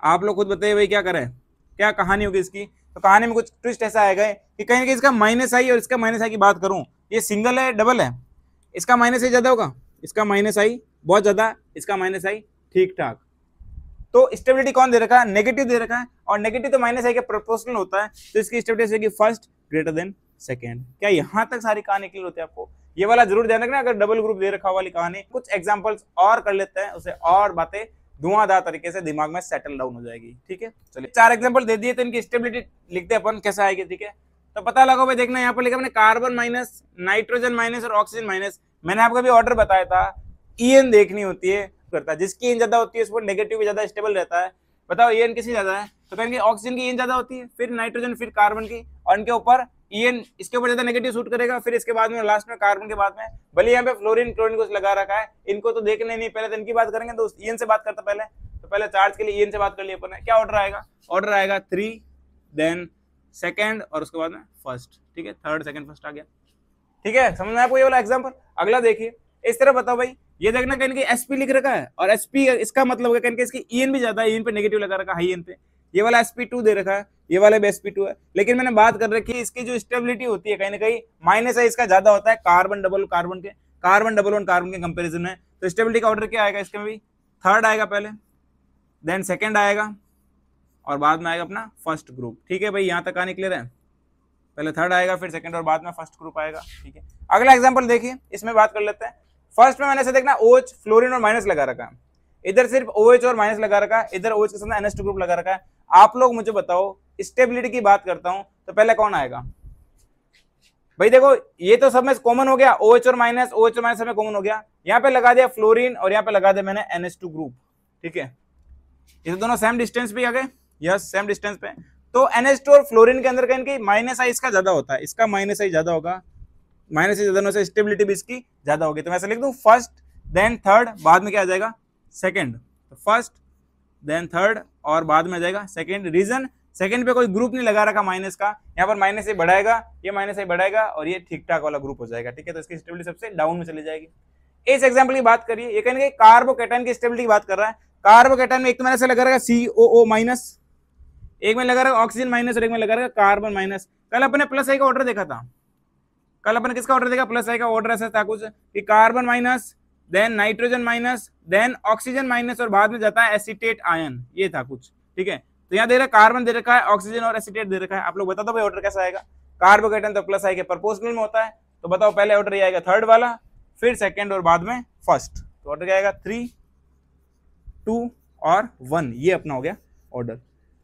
आप लोग खुद बताइए भाई क्या करें, क्या कहानी होगी इसकी? तो कहानी में कुछ ट्विस्ट ऐसा आएगा कि कहीं ना कहीं इसका माइनस आई और इसका माइनस आई की बात करूं, ये सिंगल है डबल है, इसका माइनस आई ज्यादा होगा, इसका माइनस आई बहुत ज्यादा, इसका माइनस आई ठीक ठाक। तो स्टेबिलिटी कौन दे रखा है? नेगेटिव दे रखा है, और नेगेटिव तो माइनस आई के प्रोपोर्शनल होता है, तो इसकी स्टेबिलिटी होगी फर्स्ट ग्रेटर देन सेकेंड। क्या यहां तक सारी कहानी क्लियर होती है आपको? ये वाला जरूर ध्यान रखना, अगर डबल ग्रुप दे रखा वाली कहानी। कुछ एग्जांपल्स और कर लेते हैं, उसे और बातें धुआंधार तरीके से दिमाग में सेटल डाउन हो जाएगी। ठीक है, चलिए 4 एग्जांपल दे दिए, तो इनकी स्टेबिलिटी लिखते हैं अपन कैसा आएगी। ठीक है, तो पता लगा भाई, देखना यहाँ पर लिखा मैंने कार्बन माइनस, नाइट्रोजन माइनस और ऑक्सीजन माइनस। मैंने आपको भी ऑर्डर बताया था, ईएन देखनी होती है, करता है जिसकी ईएन ज्यादा होती है उसको नेगेटिव ज्यादा स्टेबल रहता है। बताओ ईएन किसकी ज्यादा है? तो कहेंगे ऑक्सीजन की ईएन ज्यादा होती है, फिर नाइट्रोजन, फिर कार्बन की, और इनके ऊपर ईएन इसके ऊपर ज्यादा नेगेटिव सूट करेगा, फिर इसके बाद में लास्ट में कार्बन के बाद में। भले यहाँ पे फ्लोरीन क्लोरीन कुछ लगा रखा है, इनको तो देखने नहीं, पहले तो इनकी बात करेंगे, तो ईएन से बात करता पहले, तो पहले चार्ज के लिए ईएन से बात कर लिया अपन ने। क्या ऑर्डर आएगा? ऑर्डर आएगा 3 देन सेकंड और उसके बाद में फर्स्ट। ठीक है, थर्ड सेकंड फर्स्ट आ गया। ठीक है, समझ में आपको ये वाला एग्जांपल? अगला देखिए, इस तरह बताओ भाई, ये देखना कहीं कि एसपी लिख रखा है, और एसपी इसका मतलब है कहीं इसकी ईएन भी ज्यादा है, ईएन पे नेगेटिव लगा रखा है हाई ईएन पे। ये वाला sp2 दे रखा है, ये वाला भी sp2 है, लेकिन मैंने बात कर रखी है इसकी जो स्टेबिलिटी होती है कहीं ना कहीं माइनस है इसका ज्यादा होता है कार्बन डबल कार्बन के, कार्बन डबल वन कार्बन के कंपैरिजन में। तो स्टेबिलिटी का ऑर्डर क्या आएगा इसके में भी? थर्ड आएगा पहले, देन सेकंड आएगा, और बाद में आएगा अपना फर्स्ट ग्रुप। ठीक है भाई, यहाँ तक कहानी क्लियर है? पहले थर्ड आएगा, फिर सेकंड, और बाद में फर्स्ट ग्रुप आएगा। ठीक है, अगला एग्जांपल देखिए, इसमें बात कर लेते हैं। फर्स्ट में मैंने ऐसे देखना OH फ्लोरीन और माइनस लगा रखा है, इधर सिर्फ OH और माइनस लगा रखा है, इधर OH के साथ NH2 ग्रुप लगा रखा है। आप लोग मुझे बताओ, स्टेबिलिटी की बात करता हूं तो पहले कौन आएगा भाई? देखो ये तो सब में कॉमन हो गया, OH और माइनस सब में कॉमन हो गया। यहाँ पे लगा दिया फ्लोरीन और यहाँ पे लगा दिया मैंने NH2 ग्रुप। ठीक है, ये दोनों सेम डिस्टेंस पे आ गए, यस सेम डिस्टेंस पे। तो NH2 और फ्लोरीन के अंदर का इनकी माइनस आई इसका ज्यादा होता है, इसका माइनस आई ज्यादा होगा, माइनस आई ज्यादा होने से स्टेबिलिटी भी इसकी ज्यादा होगी। तो मैं ऐसे लिख दूं फर्स्ट देन थर्ड, बाद में क्या आ जाएगा? सेकंड। तो फर्स्ट देन थर्ड और बाद में आ जाएगा सेकेंड रीजन, सेकंड पे कोई ग्रुप नहीं लगा रखा माइनस का, यहाँ पर माइनस से बढ़ाएगा, ये माइनस से बढ़ाएगा और ये ठीक ठाक वाला ग्रुप हो जाएगा, ठीक है। तो इसकी स्टेबिलिटी सबसे डाउन में चली जाएगी। इस एग्जांपल की बात करिए, ये कहने कार्बोकेटाइन की स्टेबिलिटी की बात कर रहा है। कार्बोकेटाइन में एक तो मैंने ऐसे लगा रखा COO माइनस, एक में लगा रखा ऑक्सीजन माइनस और एक में लगा रखा कार्बन माइनस। कल अपने प्लस आई का ऑर्डर देखा था, कल अपने किसका ऑर्डर देखा, प्लस आई का ऑर्डर ऐसा था कुछ कि carbon minus, then nitrogen minus, then oxygen minus और बाद में जाता है एसीटेट आयन, ये था कुछ, ठीक है। तो यहाँ दे रहा है कार्बन दे रखा है, ऑक्सीजन और एसीटेट दे रखा है। आप लोग बता दो भाई ऑर्डर कैसा आएगा। कार्बोकेटाइन तो प्लस आई के प्रोपोर्शनल में होता है, तो बताओ पहले ऑर्डर ये आएगा थर्ड वाला, फिर सेकंड और बाद में फर्स्ट। तो ऑर्डर क्या आएगा 3, 2 और 1, ये अपना हो गया ऑर्डर।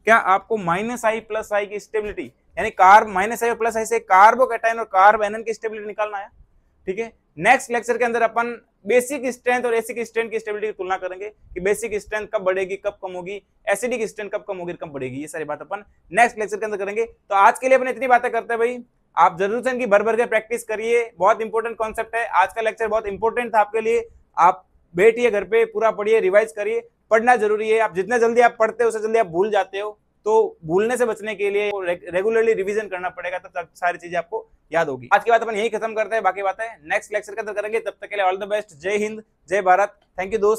क्या आपको माइनस आई प्लस आई की स्टेबिलिटी यानी कार्ब माइनस आई और प्लस आई से कार्बोकेटाइन और कार्ब एनन की स्टेबिलिटी निकालना है, ठीक है। नेक्स्ट लेक्चर के अंदर अपन बेसिक स्ट्रेंथ और एसिडिक स्ट्रेंथ की स्टेबिलिटी की तुलना करेंगे कि बेसिक स्ट्रेंथ कब बढ़ेगी कब कम होगी, एसिडिक स्ट्रेंथ कब कम होगी कब बढ़ेगी, ये सारी बात अपन नेक्स्ट लेक्चर के अंदर करेंगे। तो आज के लिए अपन इतनी बातें करते हैं भाई, आप जरूर से इनकी भर भर के प्रैक्टिस करिए, बहुत इंपॉर्टेंट कॉन्सेप्ट है। आज का लेक्चर बहुत इंपॉर्टेंट था आपके लिए, आप बैठिए घर पे पूरा पढ़िए, रिवाइज करिए, पढ़ना जरूरी है। आप जितना जल्दी आप पढ़ते हो उससे जल्दी आप भूल जाते हो, तो भूलने से बचने के लिए रेगुलरली रिवीजन करना पड़ेगा, तब तक सारी चीजें आपको याद होगी। आज की बात अपन यही खत्म करते हैं, बाकी बातें नेक्स्ट लेक्चर के अंदर करेंगे। तब तक के लिए ऑल द बेस्ट, जय हिंद, जय भारत, थैंक यू दोस्त।